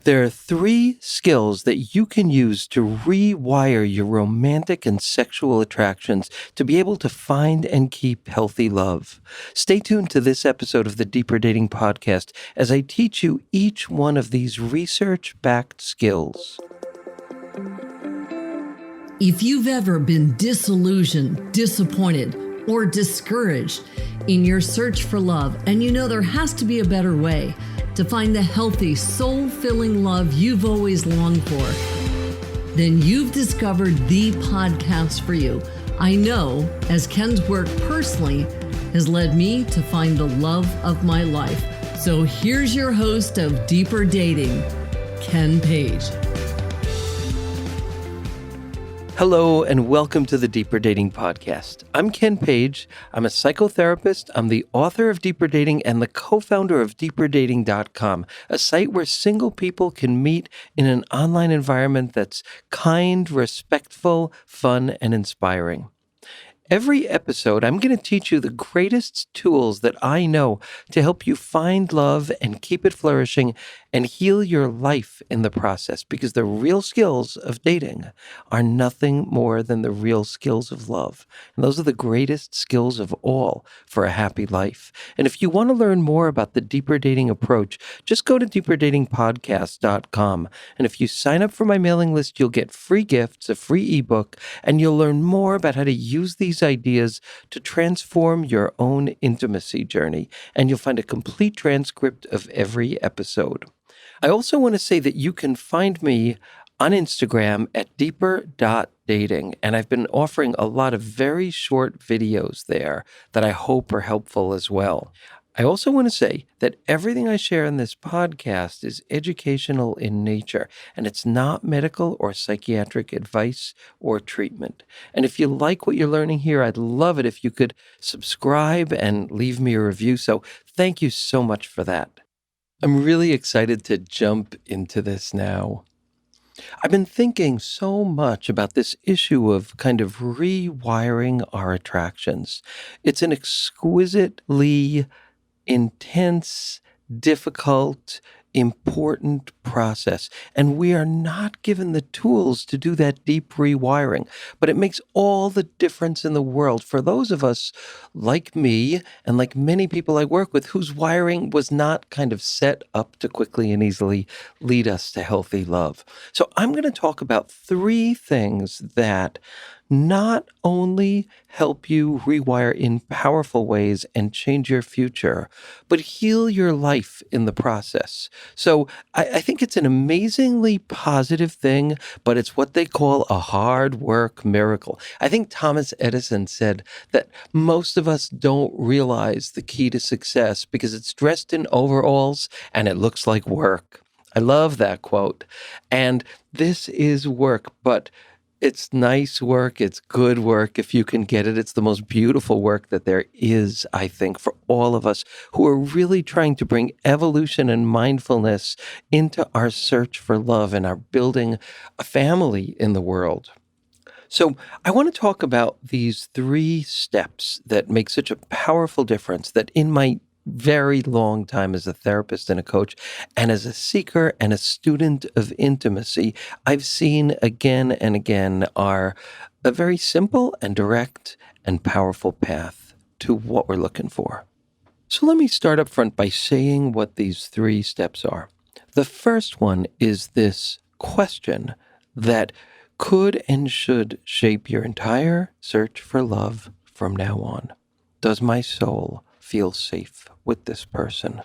There are 3 skills that you can use to rewire your romantic and sexual attractions to be able to find and keep healthy love. Stay tuned to this episode of the Deeper Dating Podcast as I teach you each one of these research-backed skills. If you've ever been disillusioned, disappointed, or discouraged in your search for love, and you know there has to be a better way to find the healthy, soul-filling love you've always longed for, then you've discovered the podcast for you. I know, as Ken's work personally has led me to find the love of my life. So here's your host of Deeper Dating, Ken Page. Hello and welcome to the Deeper Dating Podcast. I'm Ken Page. I'm a psychotherapist. I'm the author of Deeper Dating and the co-founder of deeperdating.com, a site where single people can meet in an online environment that's kind, respectful, fun, and inspiring. Every episode, I'm going to teach you the greatest tools that I know to help you find love and keep it flourishing and heal your life in the process, because the real skills of dating are nothing more than the real skills of love. And those are the greatest skills of all for a happy life. And if you want to learn more about the Deeper Dating approach, just go to deeperdatingpodcast.com. And if you sign up for my mailing list, you'll get free gifts, a free ebook, and you'll learn more about how to use these ideas to transform your own intimacy journey. And you'll find a complete transcript of every episode. I also want to say that you can find me on Instagram at deeper.dating, and I've been offering a lot of very short videos there that I hope are helpful as well. I also want to say that everything I share in this podcast is educational in nature, and it's not medical or psychiatric advice or treatment. And if you like what you're learning here, I'd love it if you could subscribe and leave me a review. So thank you so much for that. I'm really excited to jump into this now. I've been thinking so much about this issue of kind of rewiring our attractions. It's an exquisitely intense, difficult, important process. And we are not given the tools to do that deep rewiring. But it makes all the difference in the world for those of us like me and like many people I work with whose wiring was not kind of set up to quickly and easily lead us to healthy love. So I'm going to talk about 3 things that not only help you rewire in powerful ways and change your future, but heal your life in the process. So I think it's an amazingly positive thing, but it's what they call a hard work miracle. I think Thomas Edison said that most of us don't realize the key to success because it's dressed in overalls and it looks like work. I love that quote. And this is work, but it's nice work. It's good work if you can get it. It's the most beautiful work that there is, I think, for all of us who are really trying to bring evolution and mindfulness into our search for love and our building a family in the world. So I want to talk about these 3 steps that make such a powerful difference that in my very long time as a therapist and a coach and as a seeker and a student of intimacy, I've seen again and again are a very simple and direct and powerful path to what we're looking for. So let me start up front by saying what these 3 steps are. The first one is this question that could and should shape your entire search for love from now on. Does my soul feel safe with this person?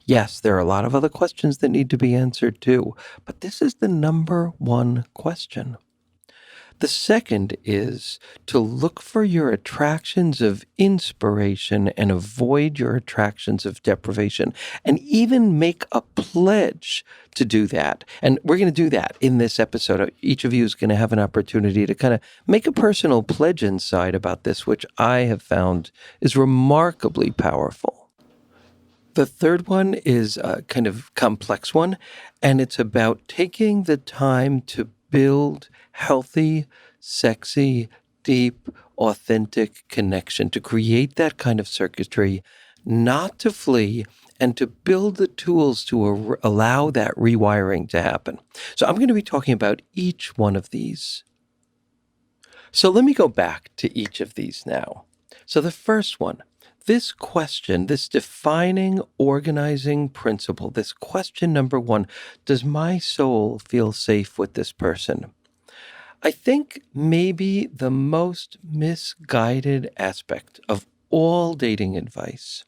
Yes, there are a lot of other questions that need to be answered too, but this is the number 1 question. The second is to look for your attractions of inspiration and avoid your attractions of deprivation, and even make a pledge to do that. And we're going to do that in this episode. Each of you is going to have an opportunity to kind of make a personal pledge inside about this, which I have found is remarkably powerful. The third one is a kind of complex one, and it's about taking the time to build healthy, sexy, deep, authentic connection, to create that kind of circuitry, not to flee and to build the tools to allow that rewiring to happen. So I'm going to be talking about each one of these. So let me go back to each of these now. So the first one, this question, this defining organizing principle, this question number one, does my soul feel safe with this person? I think maybe the most misguided aspect of all dating advice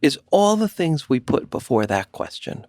is all the things we put before that question.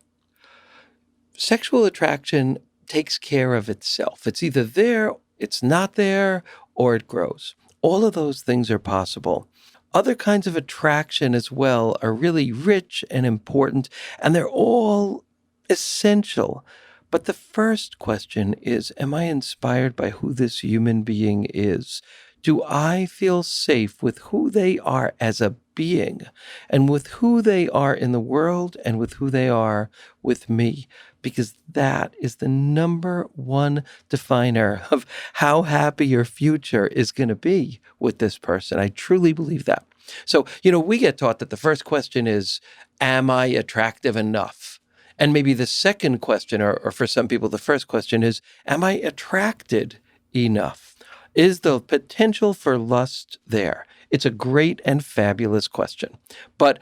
Sexual attraction takes care of itself. It's either there, it's not there, or it grows. All of those things are possible. Other kinds of attraction as well are really rich and important, and they're all essential. But the first question is, am I inspired by who this human being is? Do I feel safe with who they are as a being and with who they are in the world and with who they are with me? Because that is the number one definer of how happy your future is going to be with this person. I truly believe that. So, we get taught that the first question is, am I attractive enough? And maybe the second question, or for some people, the first question is, am I attracted enough? Is the potential for lust there? It's a great and fabulous question. But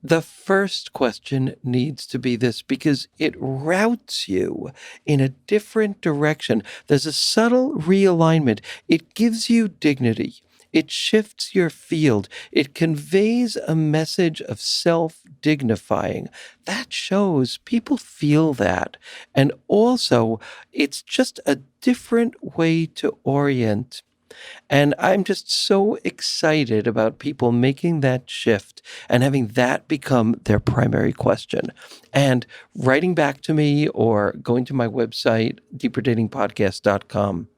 the first question needs to be this because it routes you in a different direction. There's a subtle realignment. It gives you dignity. It shifts your field. It conveys a message of self-dignifying. That shows people feel that. And also, it's just a different way to orient. And I'm just so excited about people making that shift and having that become their primary question. And writing back to me or going to my website, deeperdatingpodcast.com,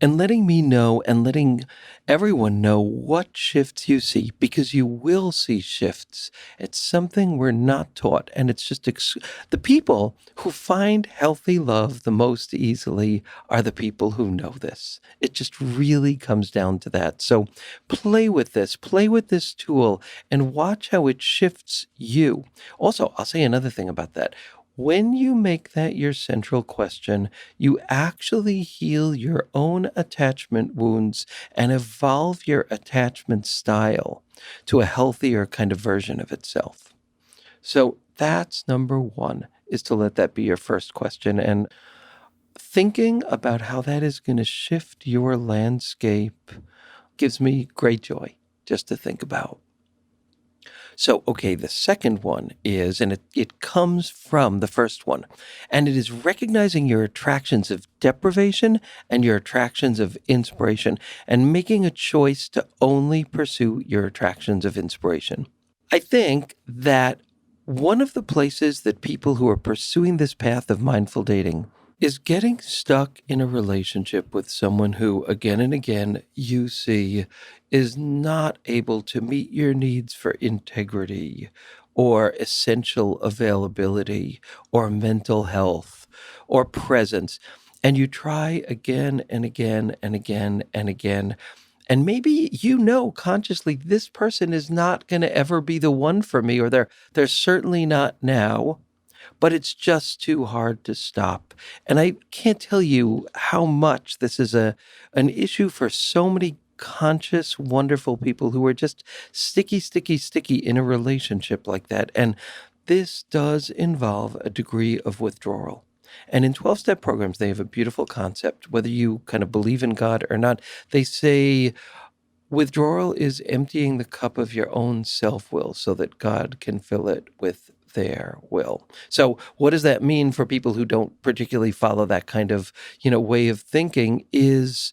and letting me know and letting everyone know what shifts you see, because you will see shifts. It's something we're not taught. And it's just the people who find healthy love the most easily are the people who know this. It just really comes down to that. So play with this tool and watch how it shifts you. Also, I'll say another thing about that. When you make that your central question, you actually heal your own attachment wounds and evolve your attachment style to a healthier kind of version of itself. So that's number one, is to let that be your first question. And thinking about how that is going to shift your landscape gives me great joy just to think about. So, okay, the second one is, and it comes from the first one, and it is recognizing your attractions of deprivation and your attractions of inspiration and making a choice to only pursue your attractions of inspiration. I think that one of the places that people who are pursuing this path of mindful dating is getting stuck in a relationship with someone who, again and again, you see is not able to meet your needs for integrity or essential availability or mental health or presence. And you try again and again and again and again. And maybe consciously this person is not going to ever be the one for me, or they're certainly not now. But it's just too hard to stop. And I can't tell you how much this is an issue for so many conscious, wonderful people who are just sticky in a relationship like that. And this does involve a degree of withdrawal. And in 12-step programs, they have a beautiful concept, whether you kind of believe in God or not. They say withdrawal is emptying the cup of your own self-will so that God can fill it with their will. So what does that mean for people who don't particularly follow that kind of, way of thinking, is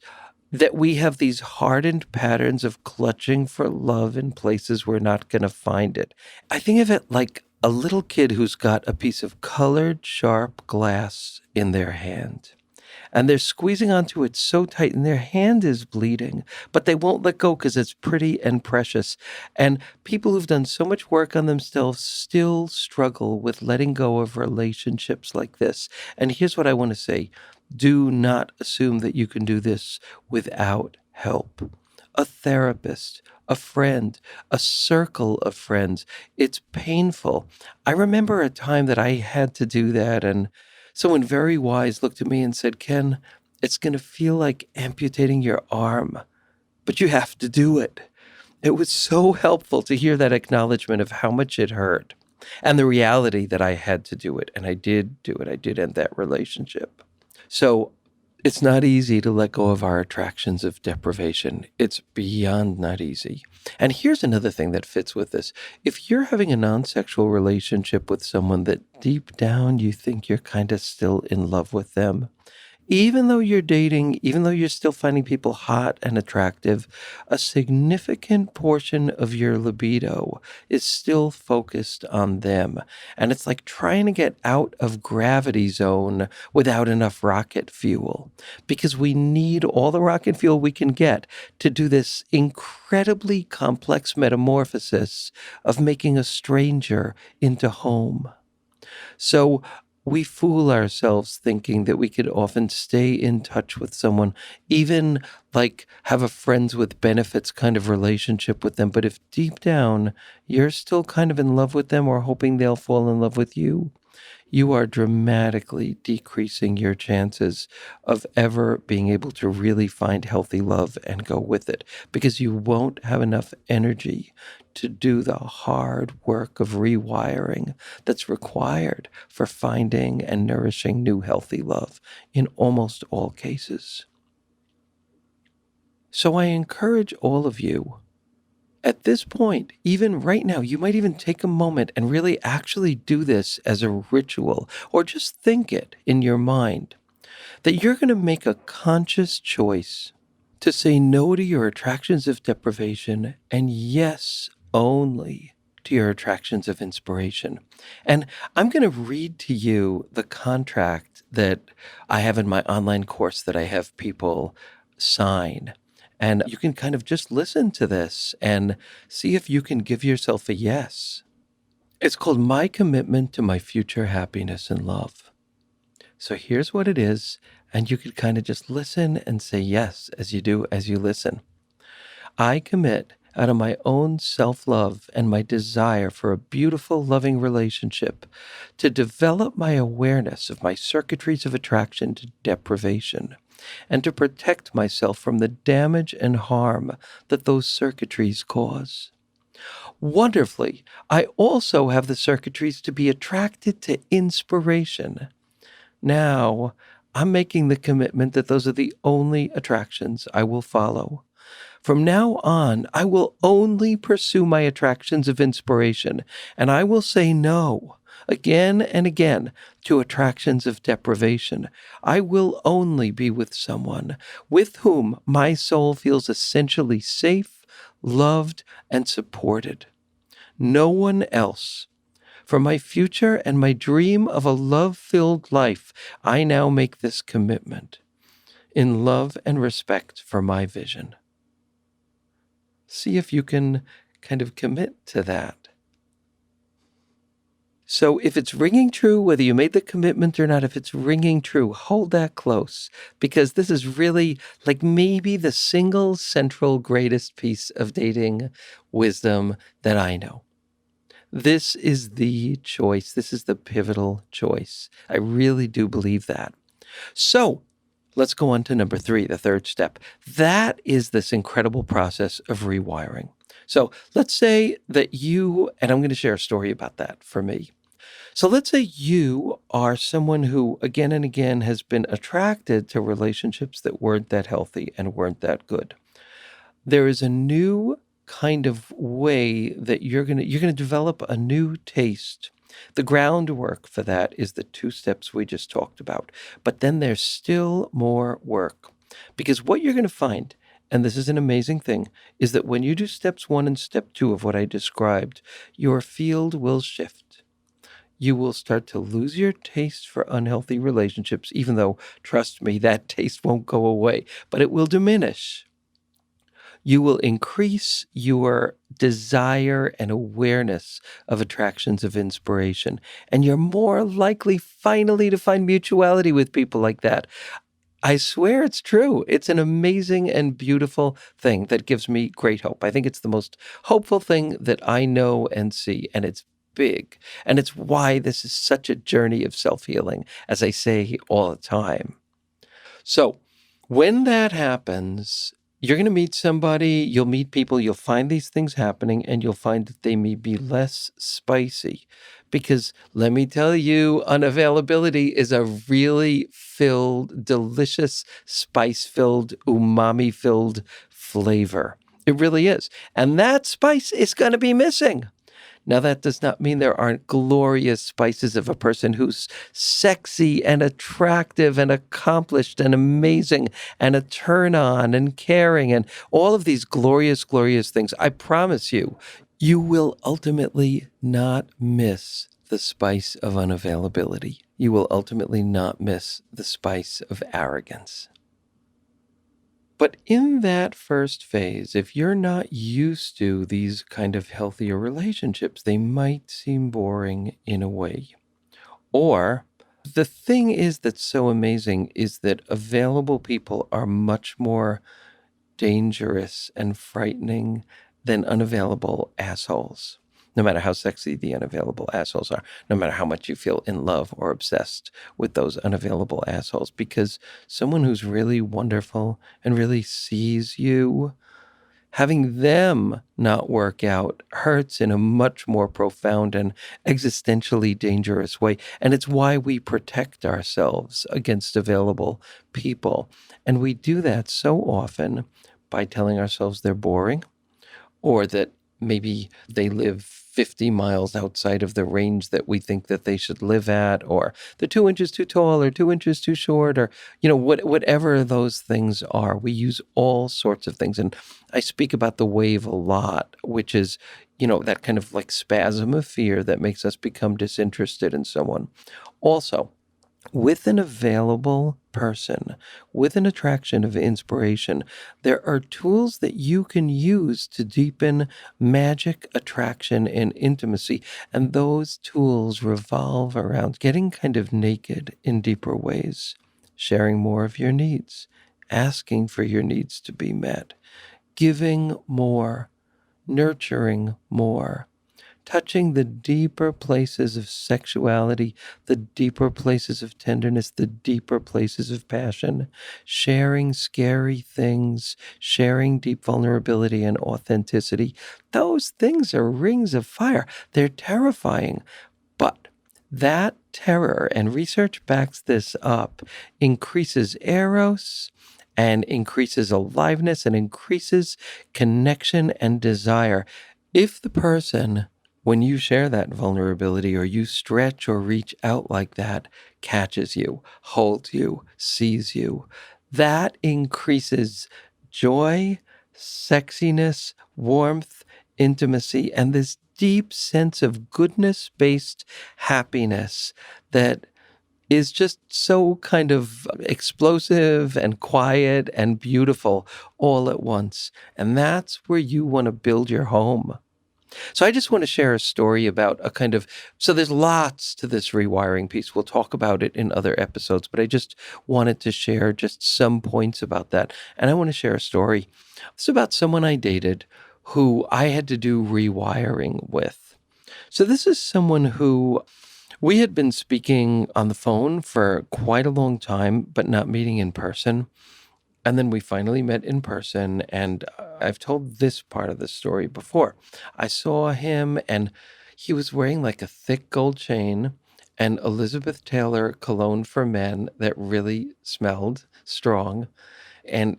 that we have these hardened patterns of clutching for love in places we're not going to find it. I think of it like a little kid who's got a piece of colored, sharp glass in their hand. And they're squeezing onto it so tight and their hand is bleeding, but they won't let go because it's pretty and precious. And people who've done so much work on themselves still struggle with letting go of relationships like this. And here's what I want to say. Do not assume that you can do this without help. a therapist, a friend, a circle of friends. It's painful. I remember a time that I had to do that, and someone very wise looked at me and said, Ken, it's going to feel like amputating your arm, but you have to do it. It was so helpful to hear that acknowledgement of how much it hurt and the reality that I had to do it. And I did do it. I did end that relationship. So it's not easy to let go of our attractions of deprivation. It's beyond not easy. And here's another thing that fits with this. If you're having a non-sexual relationship with someone that deep down you think you're kind of still in love with them, even though you're dating, even though you're still finding people hot and attractive, a significant portion of your libido is still focused on them. And it's like trying to get out of gravity zone without enough rocket fuel, because we need all the rocket fuel we can get to do this incredibly complex metamorphosis of making a stranger into home. So we fool ourselves thinking that we could often stay in touch with someone, even like have a friends with benefits kind of relationship with them. But if deep down you're still kind of in love with them or hoping they'll fall in love with you are dramatically decreasing your chances of ever being able to really find healthy love and go with it, because you won't have enough energy to do the hard work of rewiring that's required for finding and nourishing new healthy love in almost all cases. So I encourage all of you, at this point, even right now, you might even take a moment and really actually do this as a ritual, or just think it in your mind, that you're going to make a conscious choice to say no to your attractions of deprivation and yes only to your attractions of inspiration. And I'm going to read to you the contract that I have in my online course that I have people sign. And you can kind of just listen to this and see if you can give yourself a yes. It's called My Commitment to My Future Happiness and Love. So here's what it is, and you could kind of just listen and say yes as you listen. I commit out of my own self-love and my desire for a beautiful, loving relationship to develop my awareness of my circuitries of attraction to deprivation, and to protect myself from the damage and harm that those circuitries cause. Wonderfully, I also have the circuitries to be attracted to inspiration. Now, I'm making the commitment that those are the only attractions I will follow. From now on, I will only pursue my attractions of inspiration, and I will say no again and again to attractions of deprivation. I will only be with someone with whom my soul feels essentially safe, loved, and supported. No one else. For my future and my dream of a love-filled life, I now make this commitment in love and respect for my vision. See if you can kind of commit to that. So if it's ringing true, whether you made the commitment or not, if it's ringing true, hold that close, because this is really like maybe the single central greatest piece of dating wisdom that I know. This is the choice. This is the pivotal choice. I really do believe that. So let's go on to number 3, the third step. That is this incredible process of rewiring. So let's say that you, and I'm going to share a story about that for me. So let's say you are someone who again and again has been attracted to relationships that weren't that healthy and weren't that good. There is a new kind of way that you're going to develop a new taste. The groundwork for that is the 2 steps we just talked about. But then there's still more work, because what you're going to find, and this is an amazing thing, is that when you do steps 1 and step 2 of what I described, your field will shift. You will start to lose your taste for unhealthy relationships, even though, trust me, that taste won't go away, but it will diminish. You will increase your desire and awareness of attractions of inspiration, and you're more likely finally to find mutuality with people like that. I swear it's true. It's an amazing and beautiful thing that gives me great hope. I think it's the most hopeful thing that I know and see, and it's big. And it's why this is such a journey of self-healing, as I say all the time. So when that happens, you're going to meet somebody, you'll meet people, you'll find these things happening, and you'll find that they may be less spicy. Because let me tell you, unavailability is a really filled, delicious, spice-filled, umami-filled flavor. It really is. And that spice is going to be missing. Now, that does not mean there aren't glorious spices of a person who's sexy and attractive and accomplished and amazing and a turn on and caring and all of these glorious, glorious things. I promise you, you will ultimately not miss the spice of unavailability. You will ultimately not miss the spice of arrogance. But in that first phase, if you're not used to these kind of healthier relationships, they might seem boring in a way. Or the thing is that's so amazing is that available people are much more dangerous and frightening than unavailable assholes. No matter how sexy the unavailable assholes are, no matter how much you feel in love or obsessed with those unavailable assholes, because someone who's really wonderful and really sees you, having them not work out hurts in a much more profound and existentially dangerous way. And it's why we protect ourselves against available people. And we do that so often by telling ourselves they're boring, or that maybe they live 50 miles outside of the range that we think that they should live at, or they're 2 inches too tall or 2 inches too short, or, whatever those things are. We use all sorts of things. And I speak about the wave a lot, which is, that kind of like spasm of fear that makes us become disinterested in someone. Also, with an available person, with an attraction of inspiration, there are tools that you can use to deepen magic, attraction, and intimacy. And those tools revolve around getting kind of naked in deeper ways, sharing more of your needs, asking for your needs to be met, giving more, nurturing more, touching the deeper places of sexuality, the deeper places of tenderness, the deeper places of passion, sharing scary things, sharing deep vulnerability and authenticity. Those things are rings of fire. They're terrifying. But that terror, and research backs this up, increases eros and increases aliveness and increases connection and desire. If the person, when you share that vulnerability or you stretch or reach out like that, catches you, holds you, sees you, that increases joy, sexiness, warmth, intimacy, and this deep sense of goodness-based happiness that is just so kind of explosive and quiet and beautiful all at once. And that's where you want to build your home. So I just want to share a story about so there's lots to this rewiring piece. We'll talk about it in other episodes, but I just wanted to share just some points about that. And I want to share a story. It's about someone I dated who I had to do rewiring with. So this is someone who we had been speaking on the phone for quite a long time, but not meeting in person. And then we finally met in person, and I've told this part of the story before. I saw him, and he was wearing like a thick gold chain and Elizabeth Taylor cologne for men that really smelled strong. And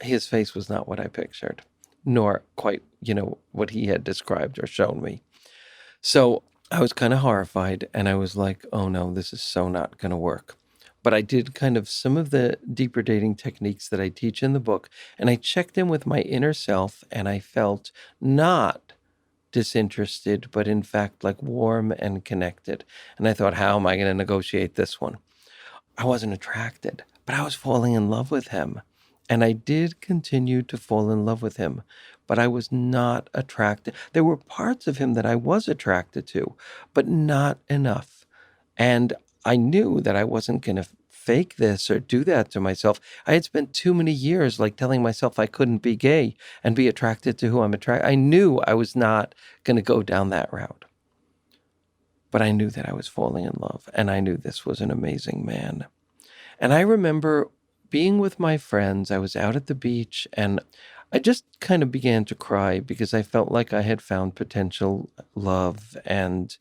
his face was not what I pictured, nor quite, what he had described or shown me. So I was kind of horrified, and I was like, oh no, this is so not going to work. But I did kind of some of the deeper dating techniques that I teach in the book, and I checked in with my inner self, and I felt not disinterested, but in fact like warm and connected. And I thought, how am I going to negotiate this one? I wasn't attracted, but I was falling in love with him. And I did continue to fall in love with him, but I was not attracted. There were parts of him that I was attracted to, but not enough. And I knew that I wasn't going to fake this or do that to myself. I had spent too many years like telling myself I couldn't be gay and be attracted to who I'm attracted. I knew I was not going to go down that route. But I knew that I was falling in love, and I knew this was an amazing man. And I remember being with my friends. I was out at the beach, and I just kind of began to cry because I felt like I had found potential love, and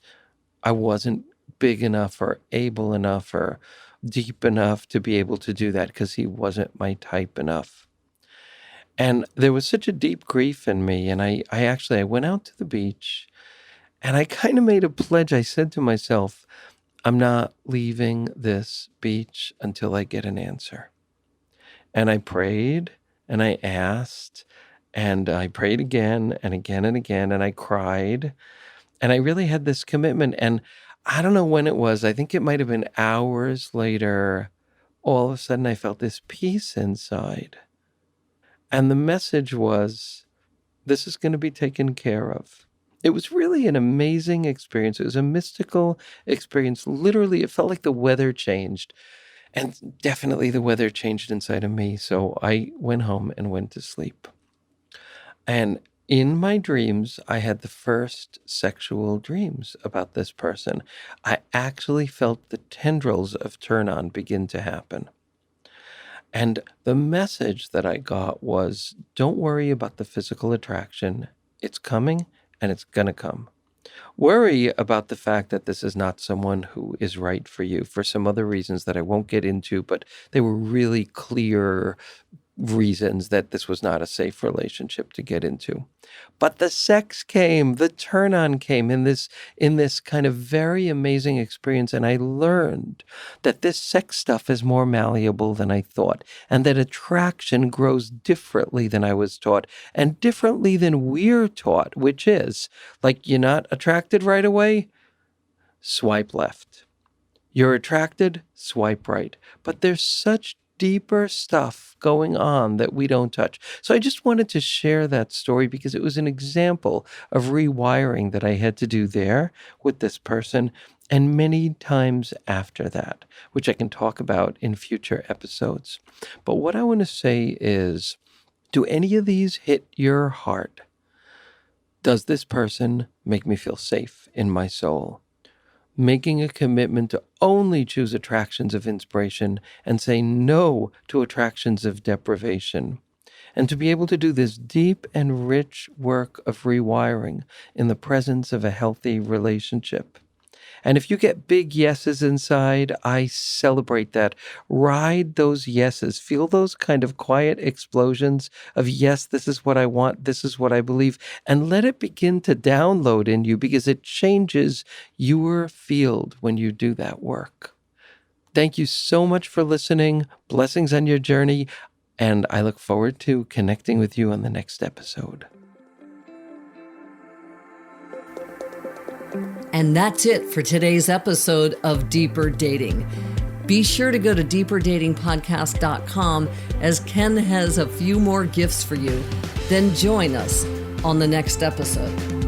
I wasn't big enough or able enough or deep enough to be able to do that because he wasn't my type enough. And there was such a deep grief in me. And I went out to the beach and I kind of made a pledge. I said to myself, I'm not leaving this beach until I get an answer. And I prayed and I asked and I prayed again and again and again, and I cried. And I really had this commitment. And I don't know when it was. I think it might have been hours later. All of a sudden, I felt this peace inside. And the message was, this is going to be taken care of. It was really an amazing experience. It was a mystical experience. Literally, it felt like the weather changed. And definitely the weather changed inside of me. So I went home and went to sleep. And in my dreams, I had the first sexual dreams about this person. I actually felt the tendrils of turn on begin to happen. And the message that I got was, don't worry about the physical attraction. It's coming and it's going to come. Worry about the fact that this is not someone who is right for you for some other reasons that I won't get into, but they were really clear reasons that this was not a safe relationship to get into. But the sex came, the turn on came in this kind of very amazing experience. And I learned that this sex stuff is more malleable than I thought, and that attraction grows differently than I was taught and differently than we're taught, which is like, you're not attracted right away, swipe left. You're attracted, swipe right. But there's such deeper stuff going on that we don't touch. So I just wanted to share that story because it was an example of rewiring that I had to do there with this person and many times after that, which I can talk about in future episodes. But what I want to say is, do any of these hit your heart? Does this person make me feel safe in my soul? Making a commitment to only choose attractions of inspiration and say no to attractions of deprivation. And to be able to do this deep and rich work of rewiring in the presence of a healthy relationship. And if you get big yeses inside, I celebrate that. Ride those yeses. Feel those kind of quiet explosions of, yes, this is what I want, this is what I believe, and let it begin to download in you because it changes your field when you do that work. Thank you so much for listening. Blessings on your journey, and I look forward to connecting with you on the next episode. And that's it for today's episode of Deeper Dating. Be sure to go to deeperdatingpodcast.com as Ken has a few more gifts for you. Then join us on the next episode.